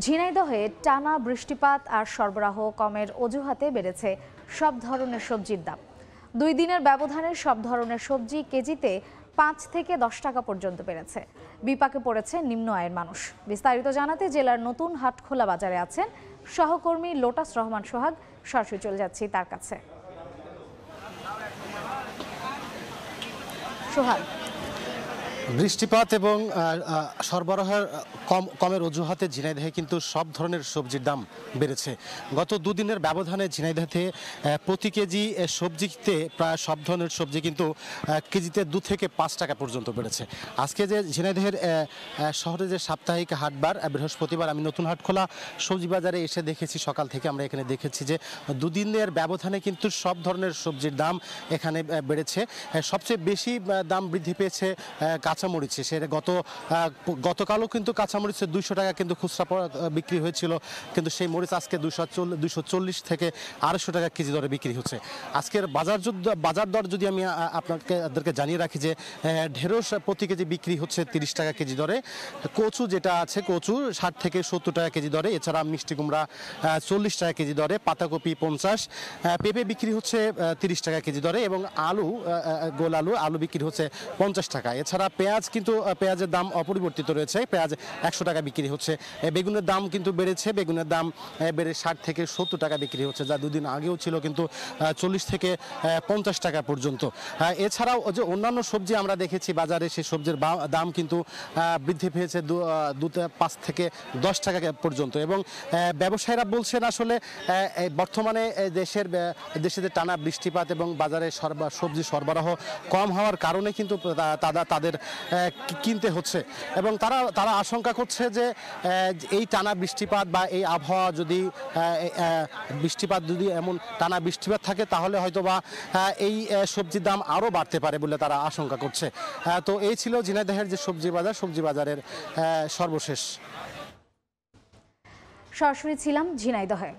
ঝিনাইদহে টানা বৃষ্টিপাত আর সরবরাহ কমের অজুহাতে বেড়েছে সব ধরনের সবজির দাম। 2 দিনের ব্যবধানে সব ধরনের সবজি কেজিতে 5 থেকে 10 টাকা পর্যন্ত বেড়েছে। বিপাকে পড়েছে নিম্ন আয়ের মানুষ। বিস্তারিত জানাতে জেলার নতুন হাটখোলা বাজারে আছেন সহকর্মী লোটাস রহমান সোহাগ। সরাসরি চলে যাচ্ছি তার কাছে। সোহাগ, বৃষ্টিপাত এবং সরবরাহের কমের অজুহাতে ঝিনাইদহে কিন্তু সব ধরনের সবজির দাম বেড়েছে। গত 2 দিনের ব্যবধানে ঝিনাইদহে প্রতি কেজি সবজিতে প্রায় সব ধরনের সবজি কিন্তু কেজিতে 2 থেকে 5 টাকা পর্যন্ত বেড়েছে। আজকে যে ঝিনাইদহের শহরে যে সাপ্তাহিক হাটবার বৃহস্পতিবার আমি নতুন হাটখোলা সবজি বাজারে এসে দেখেছি, সকাল থেকে আমরা এখানে দেখেছি যে 2 দিনের ব্যবধানে কিন্তু সব ধরনের সবজির দাম এখানে বেড়েছে। সবচেয়ে বেশি দাম বৃদ্ধি পেয়েছে কাঁচামরিচে। সেটা গতকালও কিন্তু কাঁচামরিচে 200 টাকা কিন্তু খুচরা বিক্রি হয়েছিল, কিন্তু সেই মরিচ আজকে 240 থেকে 250 টাকা কেজি দরে বিক্রি হচ্ছে। আজকের বাজার দর যদি আমি আপনাদেরকে জানিয়ে রাখি যে ঢেঁড়স প্রতি কেজি বিক্রি হচ্ছে 30 টাকা কেজি দরে, কচু যেটা আছে কচু 60 থেকে 70 টাকা কেজি দরে, এছাড়া মিষ্টি কুমড়া 40 টাকা কেজি দরে, পাতাকপি 50, পেঁপে বিক্রি হচ্ছে 30 টাকা কেজি দরে এবং গোল আলু বিক্রি হচ্ছে 50 টাকা। এছাড়া পেঁয়াজ কিন্তু পেঁয়াজের দাম অপরিবর্তিত রয়েছে, পেঁয়াজ 100 টাকা বিক্রি হচ্ছে। বেগুনের দাম কিন্তু বেড়েছে, বেগুনের দাম বেড়ে 60 থেকে 70 টাকা বিক্রি হচ্ছে, যা 2 দিন আগেও ছিল কিন্তু 40 থেকে 50 টাকা পর্যন্ত। এছাড়াও যে অন্যান্য সবজি আমরা দেখেছি বাজারে, সেই সবজির দাম কিন্তু বৃদ্ধি পেয়েছে 5 থেকে 10 টাকা পর্যন্ত। এবং ব্যবসায়ীরা বলছেন আসলে বর্তমানে দেশে যে টানা বৃষ্টিপাত এবং বাজারে সবজি সরবরাহ কম হওয়ার কারণে কিন্তু তাদের কিনতে হচ্ছে এবং তারা আশঙ্কা করছে যে এই টানা বৃষ্টিপাত বা এই আবহাওয়া যদি এমন টানা বৃষ্টিপাত থাকে তাহলে হয়তোবা এই সবজির দাম আরও বাড়তে পারে বলে তারা আশঙ্কা করছে। তো এই ছিল ঝিনাইদহের যে সবজি বাজারের সর্বশেষ। সরাসরি ছিলাম ঝিনাইদহে।